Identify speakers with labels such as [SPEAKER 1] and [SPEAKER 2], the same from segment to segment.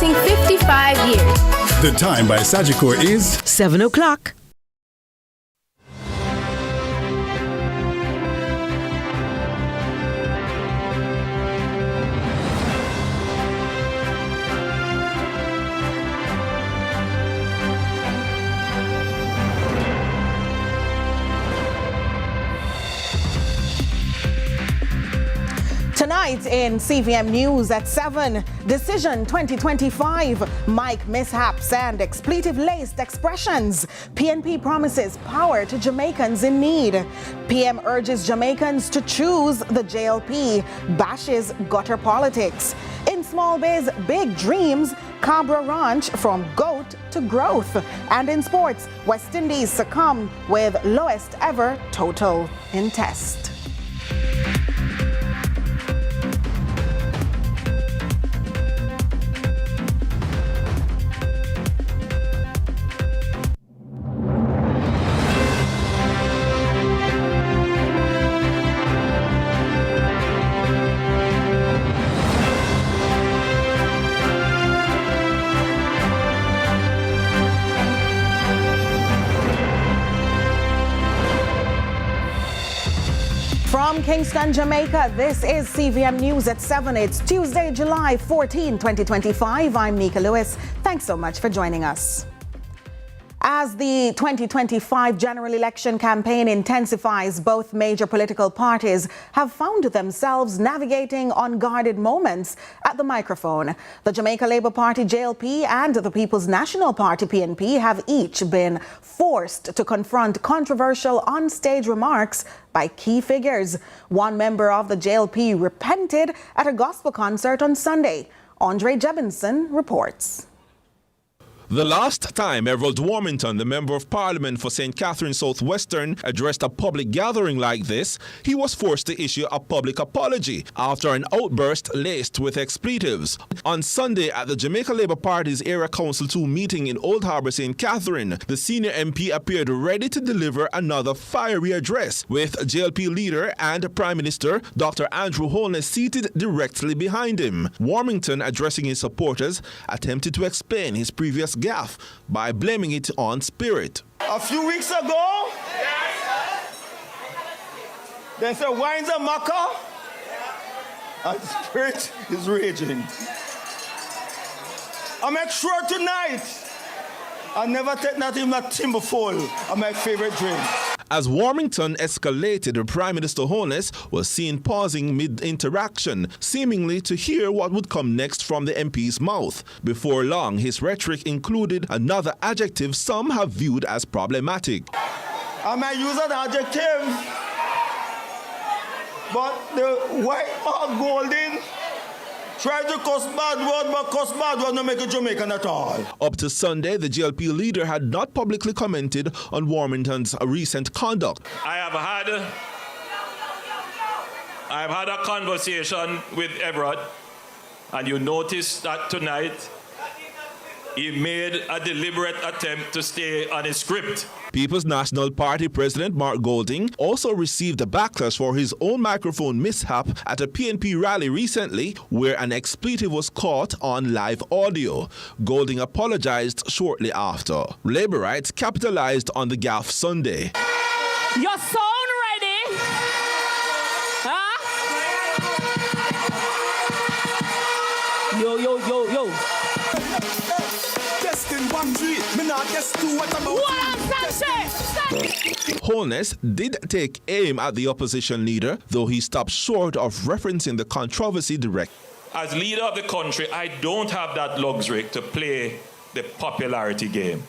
[SPEAKER 1] celebrating 55 years.
[SPEAKER 2] The time by Sagicor is
[SPEAKER 3] 7 o'clock.
[SPEAKER 4] Tonight in CVM News at 7, Decision 2025, mic mishaps and expletive-laced expressions. PNP promises power to Jamaicans in need. PM urges Jamaicans to choose the JLP, bashes gutter politics. In Small Biz Big Dreams, Cabra Ranch from goat to growth. And in sports, West Indies succumb with lowest ever total in Test. From Kingston, Jamaica, this is CVM News at 7. It's Tuesday, July 14, 2025. I'm Nika Lewis. Thanks so much for joining us. As the 2025 general election campaign intensifies, both major political parties have found themselves navigating unguarded moments at the microphone. The Jamaica Labour Party JLP and the People's National Party PNP have each been forced to confront controversial on-stage remarks by key figures. One member of the JLP repented at a gospel concert on Sunday. Andre Jebinson reports.
[SPEAKER 5] The last time Everald Warmington, the Member of Parliament for St. Catherine Southwestern, addressed a public gathering like this, he was forced to issue a public apology after an outburst laced with expletives. On Sunday at the Jamaica Labour Party's Area Council 2 meeting in Old Harbour, St. Catherine, the senior MP appeared ready to deliver another fiery address, with JLP leader and Prime Minister Dr. Andrew Holness seated directly behind him. Warmington, addressing his supporters, attempted to explain his previous gaffe by blaming it on Spirit.
[SPEAKER 6] A few weeks ago, they said wine's a maca and Spirit is raging. I make sure tonight I never take nothing but timberful of my favorite drink.
[SPEAKER 5] As Warmington escalated, Prime Minister Holness was seen pausing mid-interaction, seemingly to hear what would come next from the MP's mouth. Before long, his rhetoric included another adjective some have viewed as problematic.
[SPEAKER 6] I might use an adjective, but the white or golden try to cuss bad word, but cuss bad word no make a Jamaican at all.
[SPEAKER 5] Up to Sunday, the GLP leader had not publicly commented on Warmington's recent conduct.
[SPEAKER 7] I have had a conversation with Everett, and you notice that tonight he made a deliberate attempt to stay on his script.
[SPEAKER 5] People's National Party President Mark Golding also received a backlash for his own microphone mishap at a PNP rally recently, where an expletive was caught on live audio. Golding apologized shortly after. Labourites capitalized on the gaffe Sunday.
[SPEAKER 8] Your sound ready? Huh? Yo.
[SPEAKER 5] Holness did take aim at the opposition leader, though he stopped short of referencing the controversy directly.
[SPEAKER 7] As leader of the country, I don't have that luxury to play the popularity game.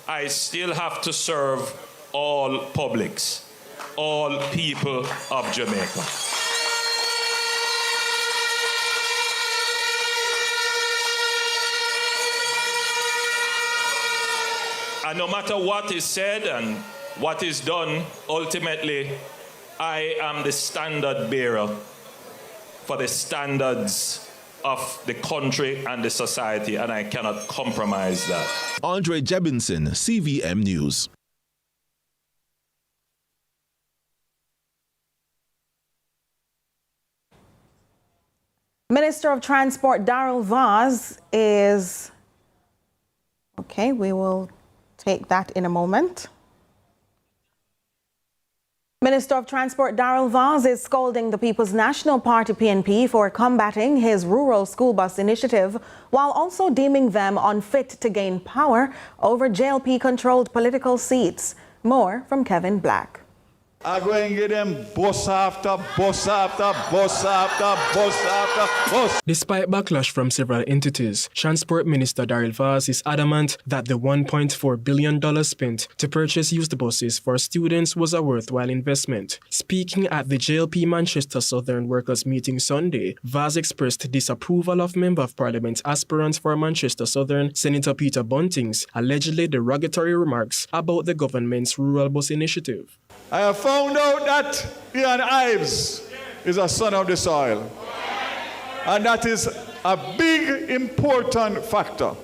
[SPEAKER 7] I still have to serve all publics, all people of Jamaica. And no matter what is said and what is done, ultimately, I am the standard bearer for the standards of the country and the society, and I cannot compromise that.
[SPEAKER 5] Andre Jebinson, CVM News.
[SPEAKER 4] Minister of Transport Daryl Vaz is... Okay, we will take that in a moment. Minister of Transport Daryl Vaz is scolding the People's National Party PNP for combating his rural school bus initiative while also deeming them unfit to gain power over JLP-controlled political seats. More from Kevin Black.
[SPEAKER 1] I'm going to get them bus after bus after bus after bus after bus.
[SPEAKER 3] Despite backlash from several entities, Transport Minister Daryl Vaz is adamant that the $1.4 billion spent to purchase used buses for students was a worthwhile investment. Speaking at the JLP Manchester Southern Workers meeting Sunday, Vaz expressed disapproval of Member of Parliament aspirant for Manchester Southern, Senator Peter Bunting's allegedly derogatory remarks about the government's rural bus initiative.
[SPEAKER 1] I have found out that Ian Ives is a son of the soil. And that is a big, important factor.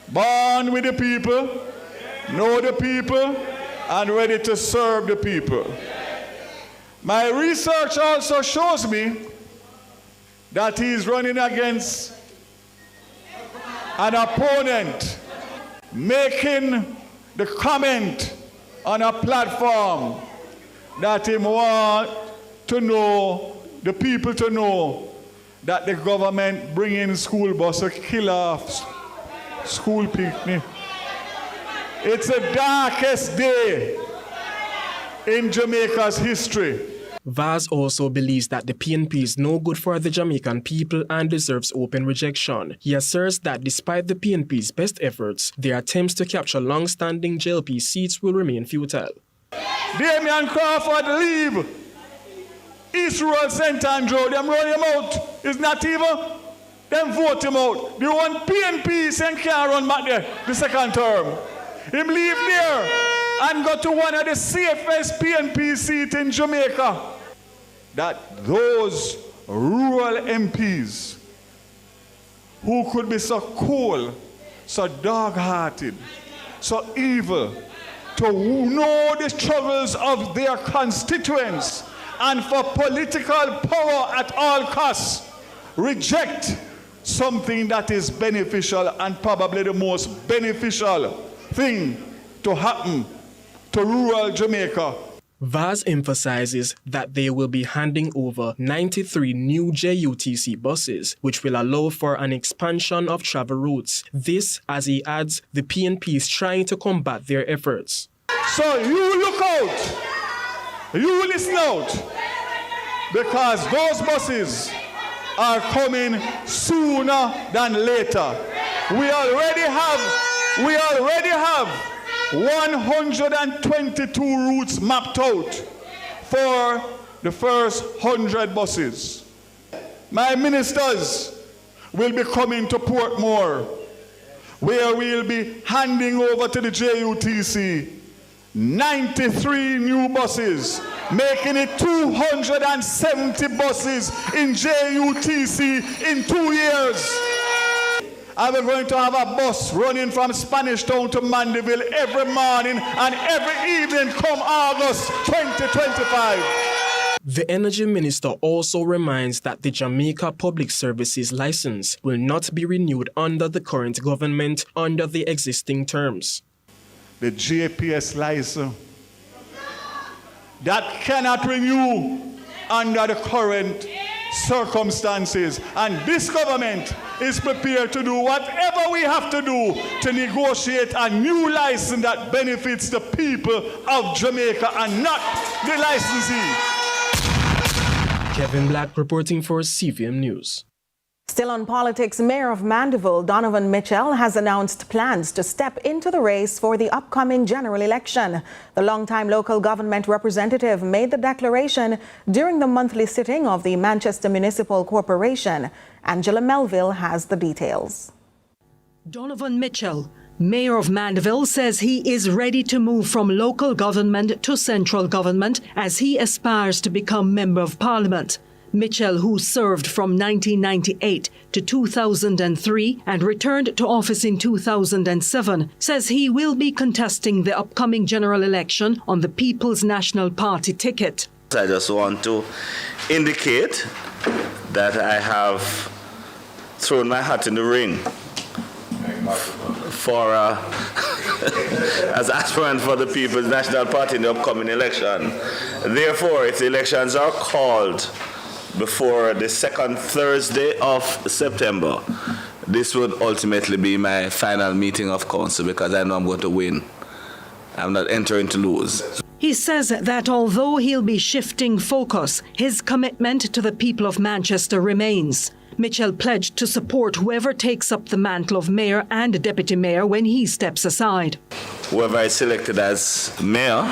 [SPEAKER 1] Born with the people, know the people, and ready to serve the people. My research also shows me that he is running against an opponent, making the comment on a platform that he want to know, the people to know, that the government bringing school bus to kill off school picnic. It's the darkest day in Jamaica's history.
[SPEAKER 3] Vaz also believes that the PNP is no good for the Jamaican people and deserves open rejection. He asserts that despite the PNP's best efforts, their attempts to capture long-standing JLP seats will remain futile.
[SPEAKER 1] Damian Crawford leave East Rural St. Andrew, them run him out. It's not even, them vote him out. The one PNP St. can't run back there the second term. Him leave there and go to one of the safest PNP seats in Jamaica. That those rural MPs who could be so cold, so dark-hearted, so evil, to know the struggles of their constituents and for political power at all costs, reject something that is beneficial and probably the most beneficial thing to happen to rural Jamaica.
[SPEAKER 3] Vaz emphasizes that they will be handing over 93 new JUTC buses, which will allow for an expansion of travel routes. This, as he adds, the PNP is trying to combat their efforts.
[SPEAKER 1] So you look out, you listen out, because those buses are coming sooner than later. We already have 122 routes mapped out for the first 100 buses. My ministers will be coming to Portmore, where we'll be handing over to the JUTC 93 new buses, making it 270 buses in JUTC in 2 years. And we're going to have a bus running from Spanish Town to Mandeville every morning and every evening come August 2025.
[SPEAKER 3] The Energy Minister also reminds that the Jamaica Public Services License will not be renewed under the current government under the existing terms.
[SPEAKER 1] The JPS license that cannot renew under the current circumstances, and this government is prepared to do whatever we have to do to negotiate a new license that benefits the people of Jamaica and not the licensee.
[SPEAKER 3] Kevin Black reporting for CVM News.
[SPEAKER 4] Still on politics, Mayor of Mandeville, Donovan Mitchell, has announced plans to step into the race for the upcoming general election. The longtime local government representative made the declaration during the monthly sitting of the Manchester Municipal Corporation. Angela Melville has the details.
[SPEAKER 9] Donovan Mitchell, Mayor of Mandeville, says he is ready to move from local government to central government as he aspires to become Member of Parliament. Mitchell, who served from 1998 to 2003 and returned to office in 2007, says he will be contesting the upcoming general election on the People's National Party ticket.
[SPEAKER 10] I just want to indicate
[SPEAKER 6] that I have thrown my hat in the ring for as aspirant for the People's National Party in the upcoming election. Therefore, if the elections are called before the second Thursday of September, this would ultimately be my final meeting of council because I know I'm going to win. I'm not entering to lose.
[SPEAKER 9] He says that although he'll be shifting focus, his commitment to the people of Manchester remains. Mitchell pledged to support whoever takes up the mantle of mayor and deputy mayor when he steps aside.
[SPEAKER 6] Whoever is selected as mayor,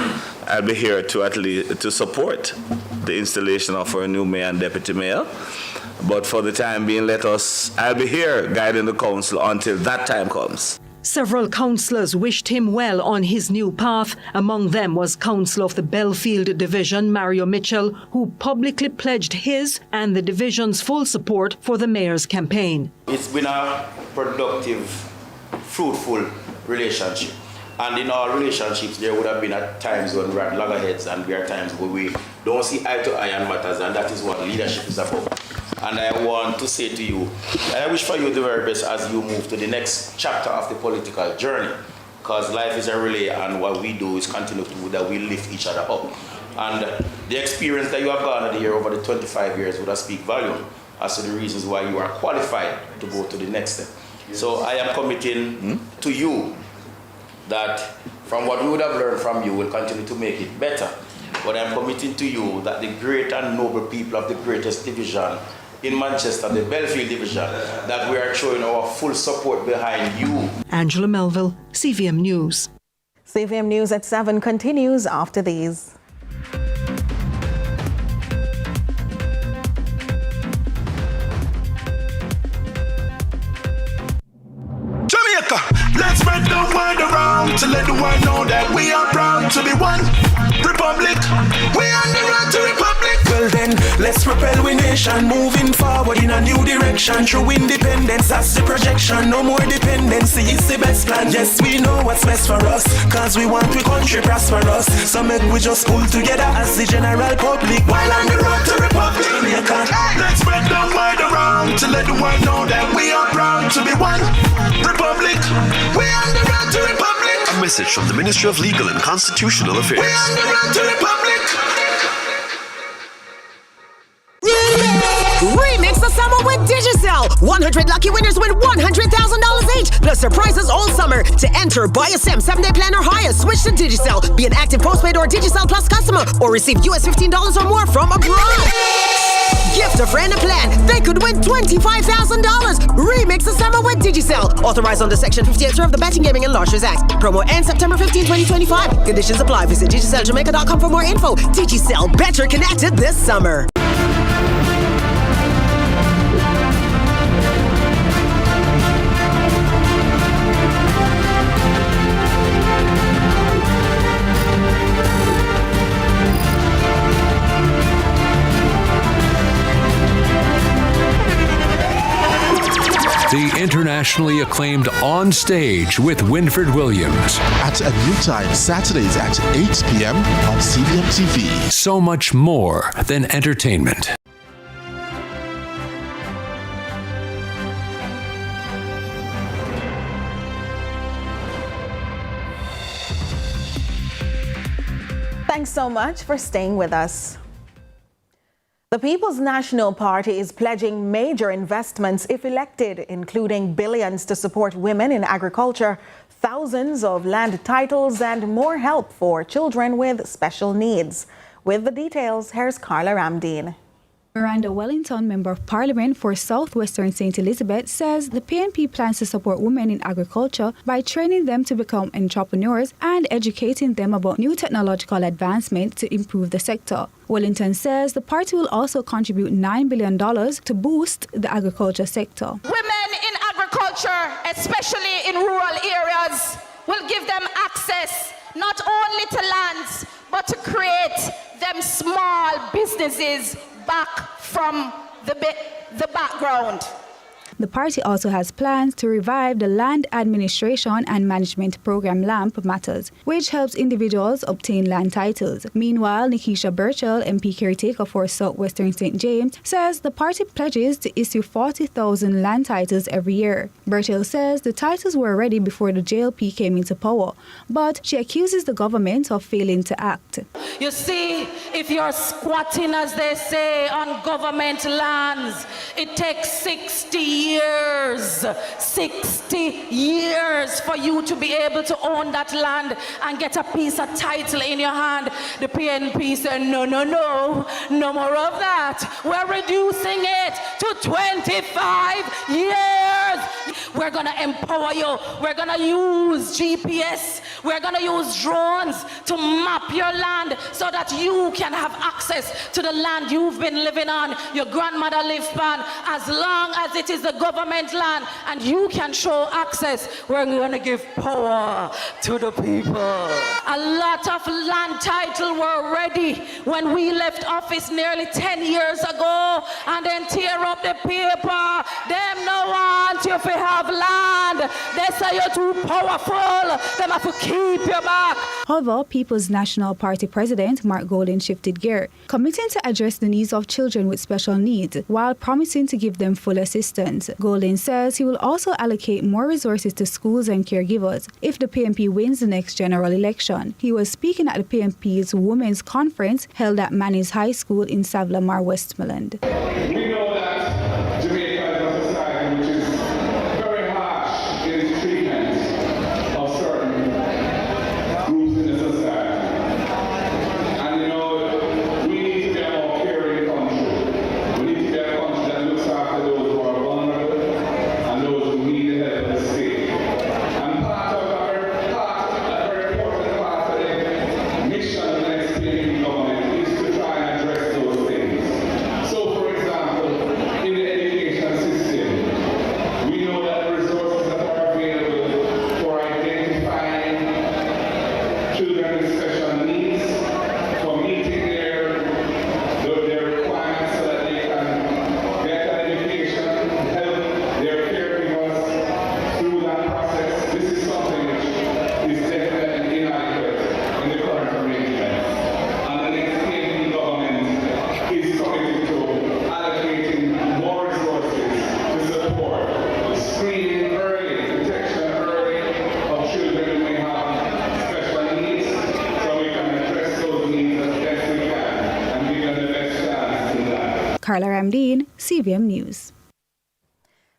[SPEAKER 6] I'll be here to support the installation of our new mayor and deputy mayor. But for the time being, I'll be here guiding the council until that time comes.
[SPEAKER 9] Several councillors wished him well on his new path. Among them was Councillor of the Belfield Division, Mario Mitchell, who publicly pledged his and the division's full support for the mayor's campaign.
[SPEAKER 6] It's been a productive, fruitful relationship. And in our relationships, there would have been at times when we're at loggerheads and there are times where we don't see eye to eye on matters, and that is what leadership is about. And I want to say to you, I wish for you the very best as you move to the next chapter of the political journey, because life is a relay, and what we do is continue to do that we lift each other up. And the experience that you have garnered here over the 25 years would have speak volume as to the reasons why you are qualified to go to the next step. So I am committing to you that from what we would have learned from you, we'll continue to make it better. But I'm committing to you that the great and noble people of the greatest division in Manchester, the Belfield division, that we are showing our full support behind you.
[SPEAKER 9] Angela Melville, CVM News.
[SPEAKER 4] CVM News at 7 continues after these.
[SPEAKER 10] Jamaica, let's spread the word around to let the world know that we are proud to be one republic. We on the road to republic. Well then, let's propel we nation, moving forward in a new direction. True independence, that's the projection. No more dependency, it's the best plan. Yes, we know what's best for us, cause we want we country prosperous. So make we just pull together as the general public while on the road to republic. Jamaica, let's spread the word around to let the world know that we are proud to be one republic. We on the road to republic.
[SPEAKER 11] A message from the Ministry of Legal and Constitutional Affairs.
[SPEAKER 10] We on the road to republic.
[SPEAKER 12] Remix the summer with Digicel. 100 lucky winners win $100,000 each, plus surprises all summer. To enter, buy a SIM, 7-day plan or higher, switch to Digicel. Be an active postpaid or Digicel Plus customer, or receive US $15 or more from abroad. Gift a friend a plan. They could win $25,000. Remix the summer with Digicel. Authorized under Section 58 of the Betting, Gaming and Lotteries Act. Promo ends September 15, 2025. Conditions apply. Visit DigicelJamaica.com for more info. Digicel, better connected this summer.
[SPEAKER 13] The internationally acclaimed On Stage with Winfred Williams.
[SPEAKER 14] At a new time, Saturdays at 8 p.m. on CVM TV.
[SPEAKER 13] So much more than entertainment.
[SPEAKER 4] Thanks so much for staying with us. The People's National Party is pledging major investments if elected, including billions to support women in agriculture, thousands of land titles, and more help for children with special needs. With the details, here's Carla Ramdeen.
[SPEAKER 15] Miranda Wellington, Member of Parliament for Southwestern St. Elizabeth, says the PNP plans to support women in agriculture by training them to become entrepreneurs and educating them about new technological advancement to improve the sector. Wellington says the party will also contribute $9 billion to boost the agriculture sector.
[SPEAKER 16] Women in agriculture, especially in rural areas, will give them access not only to lands, but to create them small businesses back from the background.
[SPEAKER 15] The party also has plans to revive the Land Administration and Management Program LAMP matters, which helps individuals obtain land titles. Meanwhile, Nikisha Burchell, MP caretaker for Southwestern St. James, says the party pledges to issue 40,000 land titles every year. Burchell says the titles were ready before the JLP came into power, but she accuses the government of failing to act.
[SPEAKER 16] You see, if you're squatting, as they say, on government lands, it takes 60 years. 60 years for you to be able to own that land and get a piece of title in your hand. The PNP said, no, no, no, no more of that. We're reducing it to 25 years. We're going to empower you. We're going to use GPS. We're going to use drones to map your land so that you can have access to the land you've been living on, your grandmother lived on, as long as it is the government land and you can show access. We're going to give power to the people. A lot of land title were ready when we left office nearly 10 years ago, and then tear up the paper. Them no want you if you have land. They say you're too powerful. Them have to keep you back.
[SPEAKER 15] However, People's National Party President Mark Golden shifted gear, committing to address the needs of children with special needs while promising to give them full assistance. Golden says he will also allocate more resources to schools and caregivers if the PNP wins the next general election. He was speaking at the PNP's Women's Conference held at Manny's High School in Savlamar, Westmoreland.
[SPEAKER 17] We know that Jamaica is a society which is very harsh in its treatment of certain groups in the society. And you know, we need to be a more caring country. We need to be a country that looks after those who are vulnerable and those who need the help of the state. And a very important part of the mission of the next PNP government is to try and address those things. So, for example, in the education system, we know that the resources that are available for identifying children with special needs, for meeting their requirements so that they can get an education, help their caregivers through that process. This is something which is definitely inadequate in the current arrangements. And the next PNP government is committed to allocating more resources to support screening early, detection early of children who may have special needs, so we can address those needs as best we can and give them the best chance in that.
[SPEAKER 15] Carla Ramdeen, CVM News.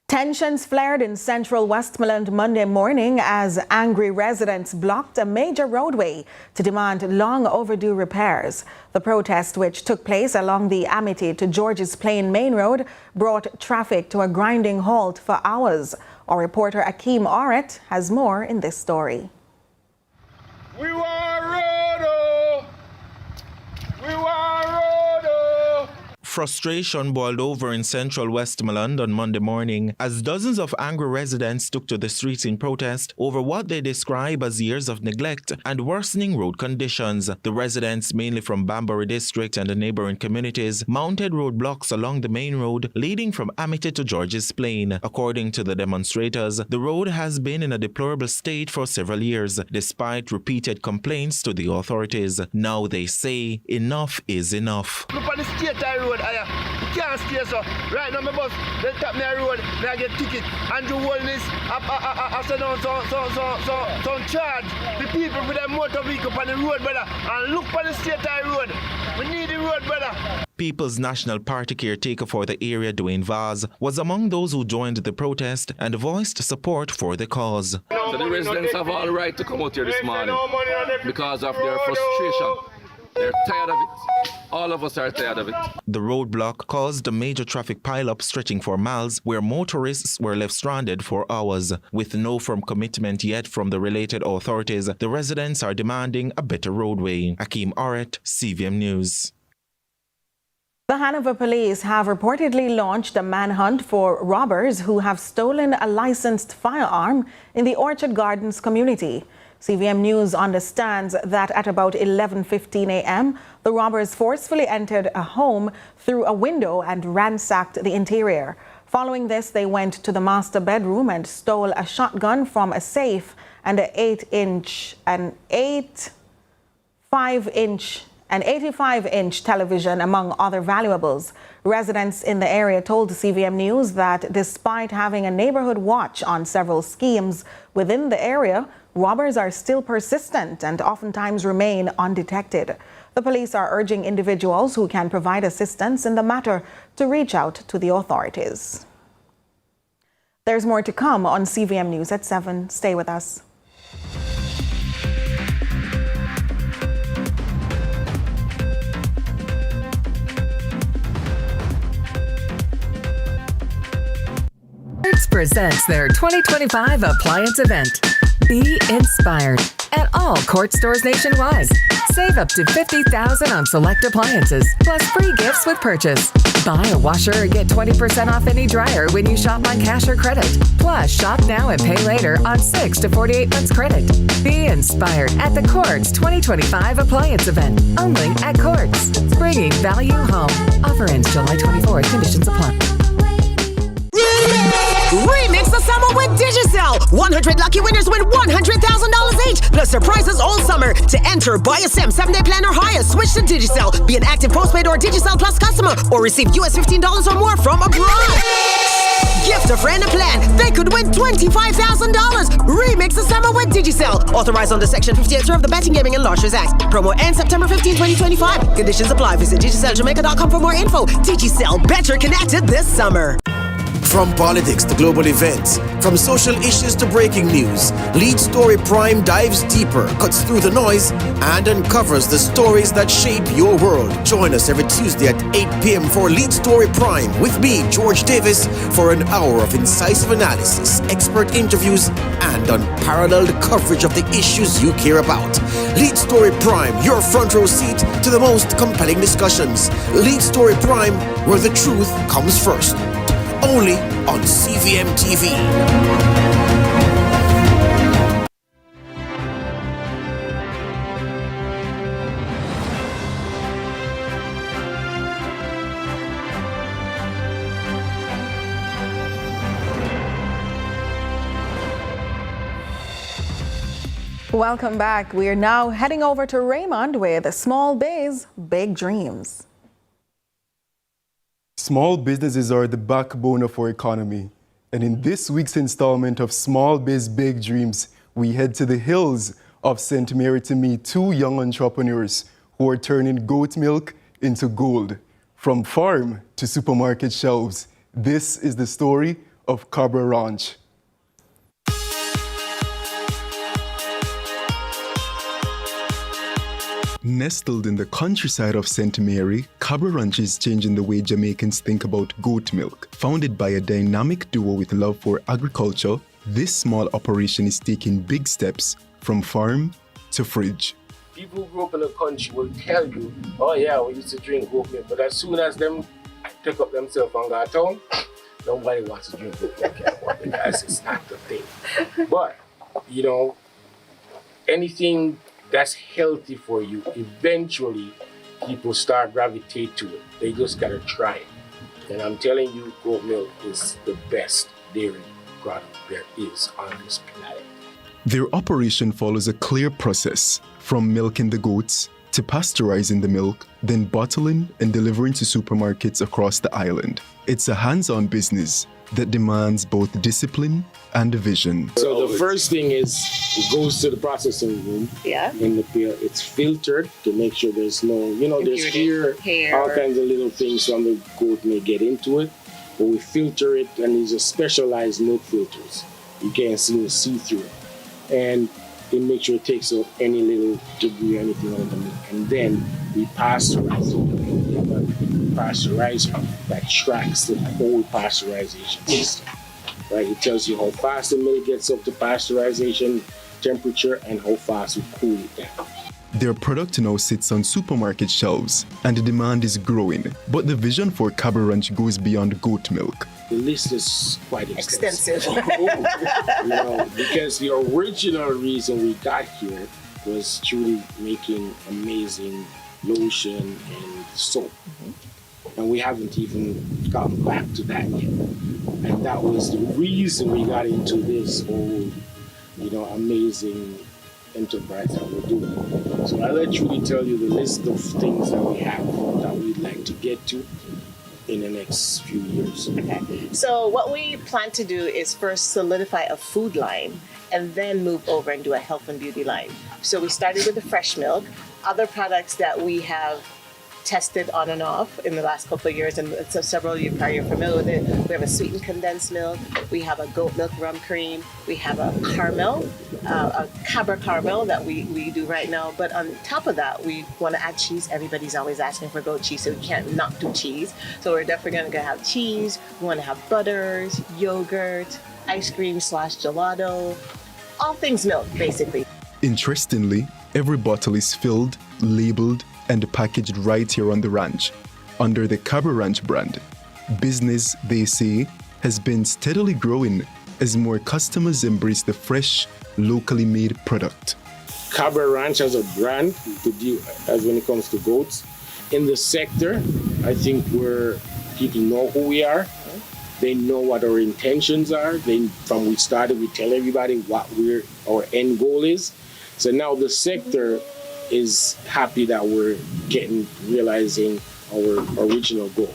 [SPEAKER 4] Tensions flared in central Westmoreland Monday morning as angry residents blocked a major roadway to demand long overdue repairs. The protest, which took place along the Amity to George's Plain Main Road, brought traffic to a grinding halt for hours. Our reporter Akeem Oret has more in this story.
[SPEAKER 17] We want road, oh. We want road, oh.
[SPEAKER 5] Frustration boiled over in central Westmoreland on Monday morning as dozens of angry residents took to the streets in protest over what they describe as years of neglect and worsening road conditions. The residents, mainly from Banbury District and the neighboring communities, mounted roadblocks along the main road leading from Amity to George's Plain. According to the demonstrators, the road has been in a deplorable state for several years, despite repeated complaints to the authorities. Now they say enough is enough.
[SPEAKER 18] Look on the state road. You can't stay so. Right now, my bus, they tap me a road, I get ticket. Andrew Wellness, I send down some charge. The people with their motor vehicle on the road, brother. And look on the state road. We need the road, brother.
[SPEAKER 5] People's National Party caretaker for the area, Dwayne Vaz, was among those who joined the protest and voiced support for the cause.
[SPEAKER 19] So the residents have all right to come out here this morning because of their frustration. They're tired of it. All of us are tired of it.
[SPEAKER 5] The roadblock caused a major traffic pileup stretching for miles, where motorists were left stranded for hours. With no firm commitment yet from the related authorities, the residents are demanding a better roadway. Akeem Oret, CVM News.
[SPEAKER 4] The Hanover police have reportedly launched a manhunt for robbers who have stolen a licensed firearm in the Orchard Gardens community. CVM News understands that at about 11:15 a.m., the robbers forcefully entered a home through a window and ransacked the interior. Following this, they went to the master bedroom and stole a shotgun from a safe and an 85-inch television, among other valuables. Residents in the area told CVM News that despite having a neighborhood watch on several schemes within the area, robbers are still persistent and oftentimes remain undetected. The police are urging individuals who can provide assistance in the matter to reach out to the authorities. There's more to come on CVM News at 7. Stay with us.
[SPEAKER 20] Presents their 2025 appliance event. Be inspired at all Court stores nationwide. Save up to $50,000 on select appliances, plus free gifts with purchase. Buy a washer or get 20% off any dryer when you shop on cash or credit. Plus, shop now and pay later on 6 to 48 months credit. Be inspired at the Court's 2025 appliance event. Only at Court's. Bringing value home. Offer ends July 24th. Conditions apply.
[SPEAKER 12] Remix the summer with Digicel. 100 lucky winners win $100,000 each, plus surprises all summer. To enter, buy a SIM, 7-day plan or higher, switch to Digicel. Be an active postpaid or Digicel Plus customer, or receive US $15 or more from abroad. Gift a friend a plan. They could win $25,000. Remix the summer with Digicel. Authorized under Section 58 of the Betting, Gaming and Lotteries Act. Promo ends September 15, 2025. Conditions apply. Visit DigicelJamaica.com for more info. Digicel, better connected this summer.
[SPEAKER 21] From politics to global events, from social issues to breaking news, Lead Story Prime dives deeper, cuts through the noise, and uncovers the stories that shape your world. Join us every Tuesday at 8 p.m. for Lead Story Prime with me, George Davis, for an hour of incisive analysis, expert interviews, and unparalleled coverage of the issues you care about. Lead Story Prime, your front row seat to the most compelling discussions. Lead Story Prime, where the truth comes first. Only on CVM TV.
[SPEAKER 4] Welcome back. We are now heading over to Raymond with Small Biz Big Dreams.
[SPEAKER 22] Small businesses are the backbone of our economy. And in this week's installment of Small Biz Big Dreams, we head to the hills of St. Mary to meet two young entrepreneurs who are turning goat milk into gold. From farm to supermarket shelves, this is the story of Cabra Ranch. Nestled in the countryside of St. Mary, Cabra Ranch is changing the way Jamaicans think about goat milk. Founded by a dynamic duo with love for agriculture, this small operation is taking big steps from farm to fridge.
[SPEAKER 23] People who grew up in the country will tell you, oh yeah, we used to drink goat milk, but as soon as them pick up themselves and go town, nobody wants to drink goat milk anymore because it's not the thing. But, you know, anything that's healthy for you, eventually people start gravitate to it. They just gotta try it. And I'm telling you, goat milk is the best dairy product there is on this planet.
[SPEAKER 22] Their operation follows a clear process, from milking the goats to pasteurizing the milk, then bottling and delivering to supermarkets across the island. It's a hands-on business that demands both discipline and vision.
[SPEAKER 23] So the first thing is it goes to the processing room.
[SPEAKER 24] Yeah.
[SPEAKER 23] In the field, it's filtered to make sure there's no, you know, there's hair, all kinds of little things from the goat may get into it. But we filter it, and these are specialized milk filters. You can't see through it. And it makes sure it takes out any little debris or anything out of the milk. And then we pasteurize it. We have a pasteurizer that tracks the whole pasteurization system. Right? It tells you how fast the milk gets up to pasteurization temperature and how fast we cool it down.
[SPEAKER 22] Their product now sits on supermarket shelves, and the demand is growing. But the vision for Cabra Ranch goes beyond goat milk.
[SPEAKER 23] The list is quite extensive. You know, because the original reason we got here was truly making amazing lotion and soap. and we haven't even gotten back to that yet. And that was the reason we got into this whole, amazing enterprise that we're doing. So I'll let Julie tell you the list of things that we have that we'd like to get to in the next few years.
[SPEAKER 2] Okay. So what we plan to do is first solidify a food line and then move over and do a health and beauty line. So we started with the fresh milk. Other products that we have tested on and off in the last couple of years, and so several of you probably are familiar with it. We have a sweetened condensed milk, we have a goat milk rum cream, we have a caramel, a Cabra caramel that we do right now. But on top of that, we want to add cheese. Everybody's always asking for goat cheese, so we can't not do cheese. So we're definitely going to have cheese. We want to have butters, yogurt, ice cream / gelato, all things milk, basically.
[SPEAKER 22] Interestingly, every bottle is filled, labeled, and packaged right here on the ranch, under the Cabra Ranch brand. Business, they say, has been steadily growing as more customers embrace the fresh, locally made product.
[SPEAKER 23] Cabra Ranch as a brand, as when it comes to goats, in the sector, I think where people know who we are. They know what our intentions are. From we started, we tell everybody what our end goal is. So now the sector is happy that we're realizing our original goal.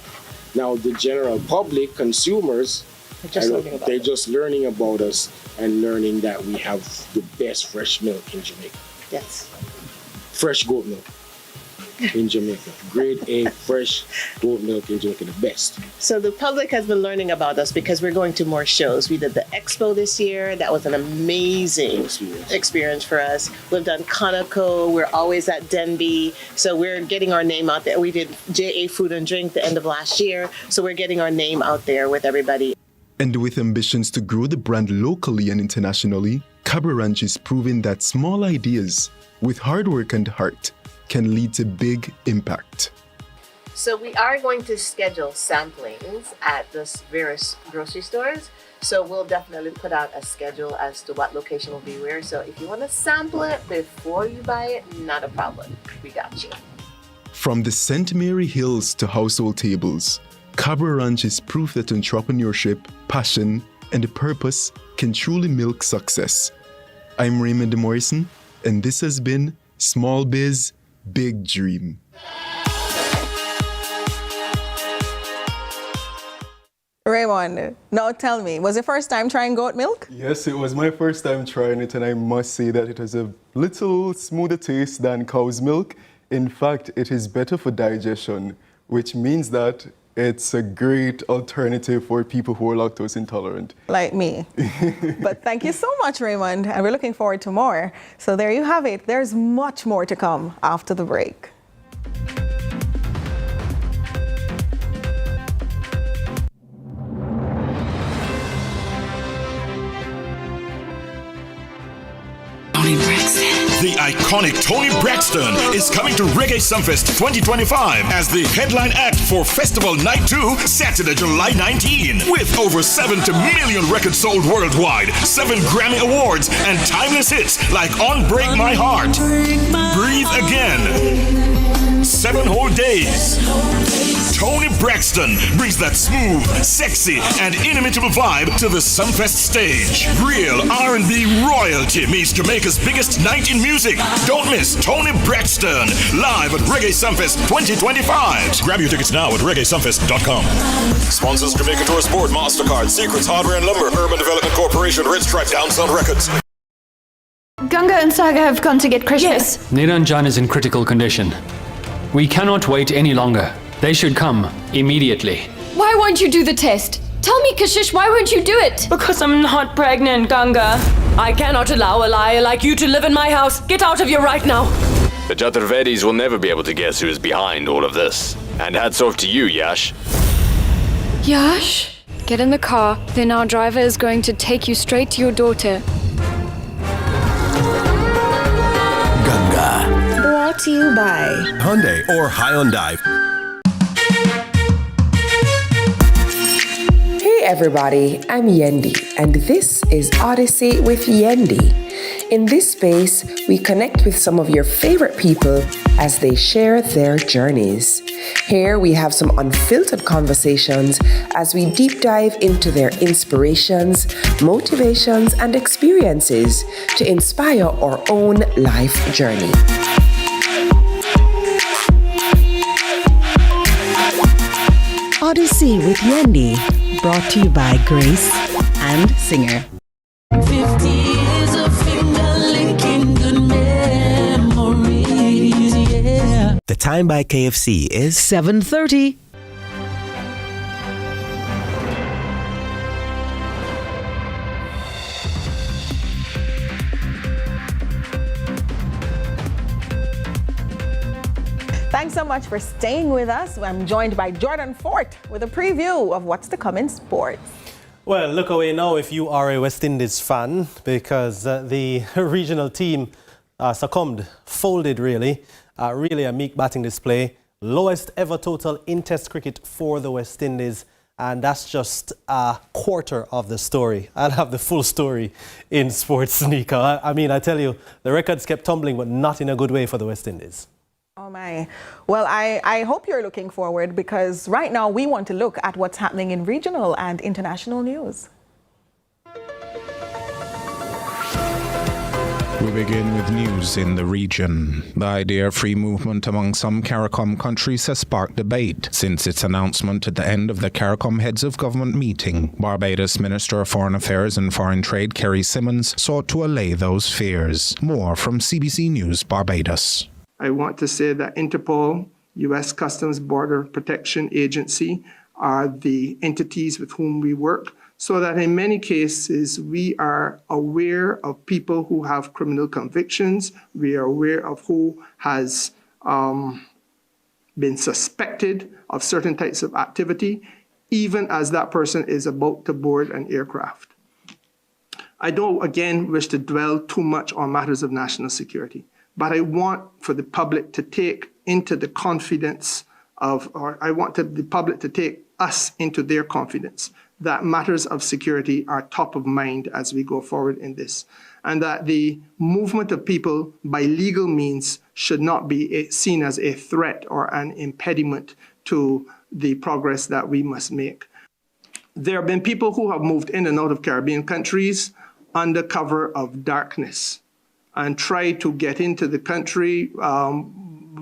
[SPEAKER 23] Now the general public, consumers, they're just learning about us and learning that we have the best fresh milk in Jamaica.
[SPEAKER 2] Yes.
[SPEAKER 23] Fresh goat milk in Jamaica. Grade A fresh goat milk in Jamaica, the best.
[SPEAKER 2] So the public has been learning about us because we're going to more shows. We did the Expo this year. That was an amazing experience for us. We've done Conoco. We're always at Denby. So we're getting our name out there. We did JA Food and Drink the end of last year. So we're getting our name out there with everybody.
[SPEAKER 22] And with ambitions to grow the brand locally and internationally, Cabra Ranch is proving that small ideas with hard work and heart can lead to big impact.
[SPEAKER 2] So we are going to schedule samplings at the various grocery stores. So we'll definitely put out a schedule as to what location will be where. So if you want to sample it before you buy it, not a problem. We got you.
[SPEAKER 22] From the St. Mary Hills to household tables, Cabra Ranch is proof that entrepreneurship, passion, and purpose can truly milk success. I'm Raymond Morrison, and this has been Small Biz, Big Dream.
[SPEAKER 4] Raymond, now tell me, was it first time trying goat milk?
[SPEAKER 22] Yes, it was my first time trying it, and I must say that it has a little smoother taste than cow's milk. In fact, it is better for digestion, which means that it's a great alternative for people who are lactose intolerant.
[SPEAKER 4] Like me. But thank you so much, Raymond, and we're looking forward to more. So there you have it. There's much more to come after the break.
[SPEAKER 7] The iconic Tony Braxton is coming to Reggae Sumfest 2025 as the headline act for Festival Night 2, Saturday, July 19. With over 70 million records sold worldwide, 7 Grammy Awards, and timeless hits like On Break My Heart, Breathe Again, 7 Whole Days. Tony Braxton brings that smooth, sexy, and inimitable vibe to the Sumfest stage. Real R&B royalty meets Jamaica's biggest night in music. Don't miss Tony Braxton live at Reggae Sumfest 2025. Grab your tickets now at reggaesumfest.com. Sponsors Jamaica Tourist Board, MasterCard, Secrets Hardware and Lumber, Urban Development Corporation, Red Stripe, Down Sound Records.
[SPEAKER 8] Ganga and Saga have gone to get Krishna.
[SPEAKER 24] Yes. Nina and John is in critical condition. We cannot wait any longer. They should come immediately.
[SPEAKER 8] Why won't you do the test? Tell me, Kashish, why won't you do it?
[SPEAKER 25] Because I'm not pregnant, Ganga. I cannot allow a liar like you to live in my house. Get out of here right now.
[SPEAKER 26] The Chaturvedis will never be able to guess who is behind all of this. And hats off to you, Yash.
[SPEAKER 8] Yash? Get in the car, then our driver is going to take you straight to your daughter.
[SPEAKER 27] Ganga.
[SPEAKER 28] Brought to you by
[SPEAKER 27] Hyundai or Hyundai.
[SPEAKER 28] Hey
[SPEAKER 1] everybody, I'm Yendi, and this is Odyssey with Yendi. In this space, we connect with some of your favorite people as they share their journeys. Here we have some unfiltered conversations as we deep dive into their inspirations, motivations, and experiences to inspire our own life journey.
[SPEAKER 3] Odyssey with Yendi, brought to you by Grace and Singer.
[SPEAKER 6] 50 years of finger-licking good memories, yeah.
[SPEAKER 3] The time by KFC is 7:30.
[SPEAKER 4] Thanks so much for staying with us. I'm joined by Jordan Fort with a preview of what's to come in sports.
[SPEAKER 9] Well, look away now if you are a West Indies fan, because the regional team succumbed, folded really. Really a meek batting display. Lowest ever total in Test cricket for the West Indies. And that's just a quarter of the story. I'll have the full story in Sports Sneaker. I mean, I tell you, the records kept tumbling, but not in a good way for the West Indies.
[SPEAKER 4] Oh my. Well, I hope you're looking forward, because right now we want to look at what's happening in regional and international news.
[SPEAKER 5] We begin with news in the region. The idea of free movement among some CARICOM countries has sparked debate since its announcement at the end of the CARICOM Heads of Government meeting. Barbados Minister of Foreign Affairs and Foreign Trade Kerry Simmons sought to allay those fears. More from CBC News Barbados.
[SPEAKER 10] I want to say that Interpol, U.S. Customs Border Protection Agency, are the entities with whom we work, so that in many cases we are aware of people who have criminal convictions. We are aware of who has been suspected of certain types of activity, even as that person is about to board an aircraft. I don't, again, wish to dwell too much on matters of national security. But I want for the public to take into the confidence of, or I want the public to take us into their confidence that matters of security are top of mind as we go forward in this. And that the movement of people by legal means should not be seen as a threat or an impediment to the progress that we must make. There have been people who have moved in and out of Caribbean countries under cover of darkness and try to get into the country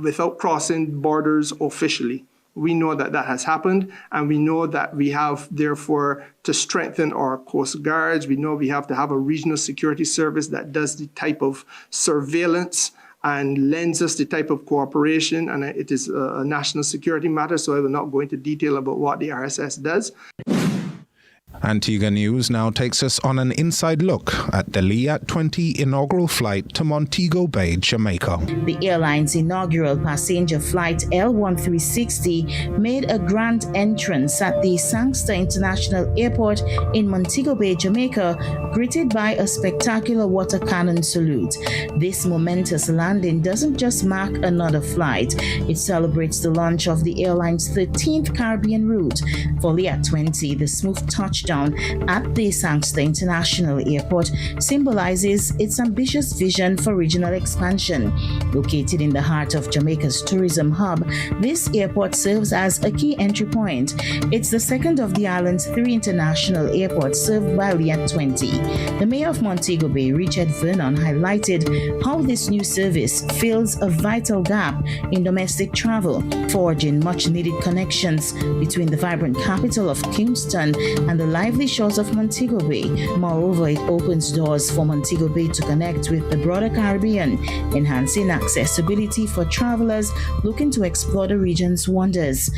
[SPEAKER 10] without crossing borders officially. We know that that has happened, and we know that we have, therefore, to strengthen our coast guards. We know we have to have a regional security service that does the type of surveillance and lends us the type of cooperation, and it is a national security matter, so I will not go into detail about what the RSS does.
[SPEAKER 5] Antigua News now takes us on an inside look at the Liat 20 inaugural flight to Montego Bay, Jamaica.
[SPEAKER 11] The airline's inaugural passenger flight L1360 made a grand entrance at the Sangster International Airport in Montego Bay, Jamaica, greeted by a spectacular water cannon salute. This momentous landing doesn't just mark another flight, it celebrates the launch of the airline's 13th Caribbean route. For Liat 20, the smooth touchdown at the Sangster International Airport symbolizes its ambitious vision for regional expansion. Located in the heart of Jamaica's tourism hub, this airport serves as a key entry point. It's the second of the island's 3 international airports served by Liat 20. The mayor of Montego Bay, Richard Vernon, highlighted how this new service fills a vital gap in domestic travel, forging much-needed connections between the vibrant capital of Kingston and the lively shores of Montego Bay. Moreover, it opens doors for Montego Bay to connect with the broader Caribbean, enhancing accessibility for travelers looking to explore the region's wonders.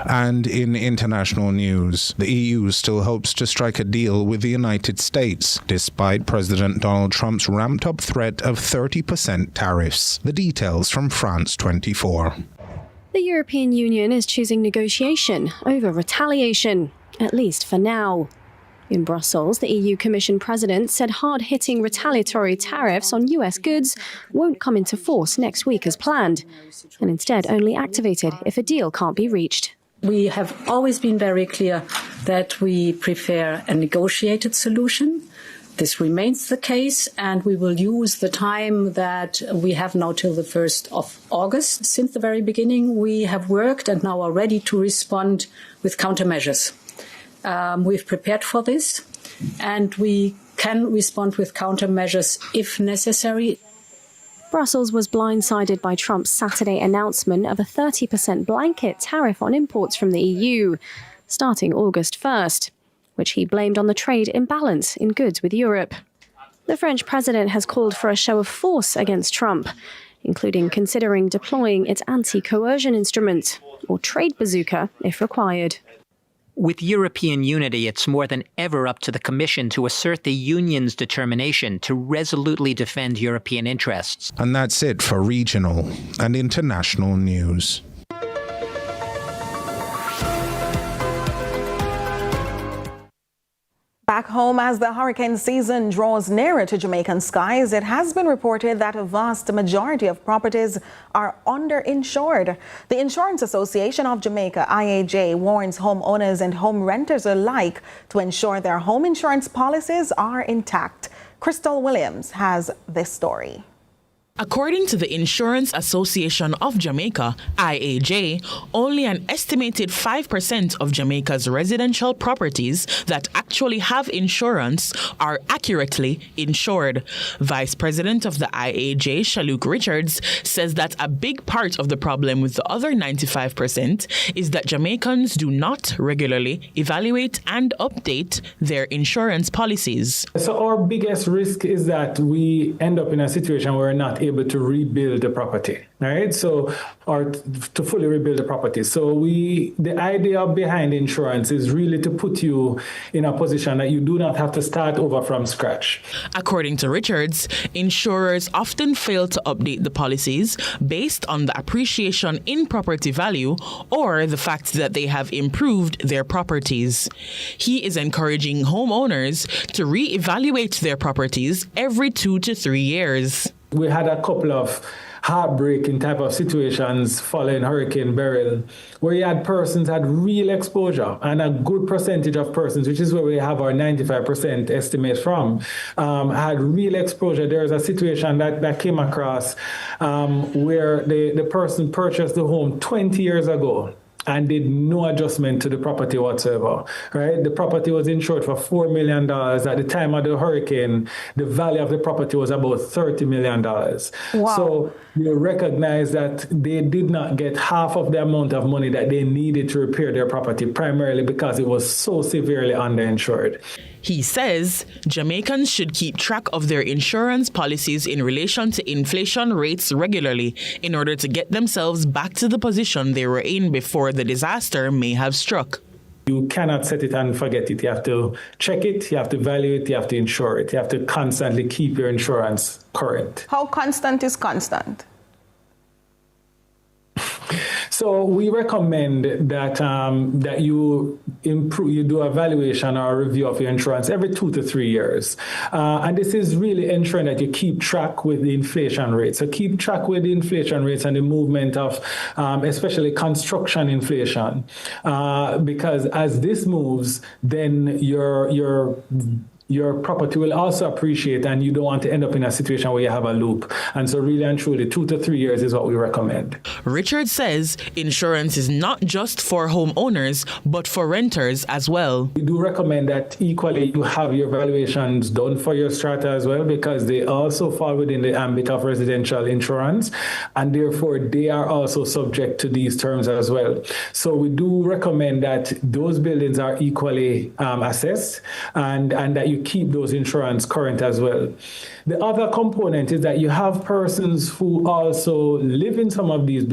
[SPEAKER 5] And in international news, the EU still hopes to strike a deal with the United States, despite President Donald Trump's ramped-up threat of 30% tariffs. The details from France 24.
[SPEAKER 27] The European Union is choosing negotiation over retaliation, at least for now. In Brussels, the EU Commission President said hard-hitting retaliatory tariffs on US goods won't come into force next week as planned, and instead only activated if a deal can't be reached.
[SPEAKER 13] We have always been very clear that we prefer a negotiated solution. This remains the case, and we will use the time that we have now till the 1st of August. Since the very beginning, we have worked and now are ready to respond with countermeasures. We've prepared for this, and we can respond with countermeasures if necessary.
[SPEAKER 27] Brussels was blindsided by Trump's Saturday announcement of a 30% blanket tariff on imports from the EU, starting August 1st. Which he blamed on the trade imbalance in goods with Europe. The French president has called for a show of force against Trump, including considering deploying its anti-coercion instrument, or trade bazooka if required.
[SPEAKER 14] With European unity, it's more than ever up to the Commission to assert the Union's determination to resolutely defend European interests.
[SPEAKER 15] And that's it for regional and international news.
[SPEAKER 4] Back home, as the hurricane season draws nearer to Jamaican skies, it has been reported that a vast majority of properties are underinsured. The Insurance Association of Jamaica, IAJ, warns homeowners and home renters alike to ensure their home insurance policies are intact. Crystal Williams has this story.
[SPEAKER 16] According to the Insurance Association of Jamaica, IAJ, only an estimated 5% of Jamaica's residential properties that actually have insurance are accurately insured. Vice President of the IAJ, Shaluk Richards, says that a big part of the problem with the other 95% is that Jamaicans do not regularly evaluate and update their insurance policies.
[SPEAKER 17] So our biggest risk is that we end up in a situation where we're not able to rebuild the property, right? So, or to fully rebuild the property. So the idea behind insurance is really to put you in a position that you do not have to start over from scratch.
[SPEAKER 16] According to Richards, insurers often fail to update the policies based on the appreciation in property value or the fact that they have improved their properties. He is encouraging homeowners to reevaluate their properties every 2 to 3 years.
[SPEAKER 17] We had a couple of heartbreaking type of situations following Hurricane Beryl, where you had persons had real exposure, and a good percentage of persons, which is where we have our 95% estimate from, had real exposure. There was a situation that came across where the person purchased the home 20 years ago and did no adjustment to the property whatsoever, right? The property was insured for $4 million. At the time of the hurricane, the value of the property was about $30 million.
[SPEAKER 4] Wow.
[SPEAKER 17] So you recognize that they did not get half of the amount of money that they needed to repair their property, primarily because it was so severely underinsured.
[SPEAKER 16] He says Jamaicans should keep track of their insurance policies in relation to inflation rates regularly in order to get themselves back to the position they were in before the disaster may have struck.
[SPEAKER 17] You cannot set it and forget it. You have to check it, you have to value it, you have to insure it. You have to constantly keep your insurance current.
[SPEAKER 4] How constant is constant?
[SPEAKER 17] So we recommend that that you do evaluation or review of your insurance every 2 to 3 years, and this is really ensuring that you keep track with the inflation rate. So keep track with the inflation rates and the movement of, especially construction inflation, because as this moves, then your property will also appreciate, and you don't want to end up in a situation where you have a loop. And so really and truly, 2 to 3 years is what we recommend.
[SPEAKER 16] Richard says insurance is not just for homeowners, but for renters as well.
[SPEAKER 17] We do recommend that equally you have your valuations done for your strata as well, because they also fall within the ambit of residential insurance, and therefore they are also subject to these terms as well. So we do recommend that those buildings are equally assessed, and that you keep those insurance current as well. The other component is that you have persons who also live in some of these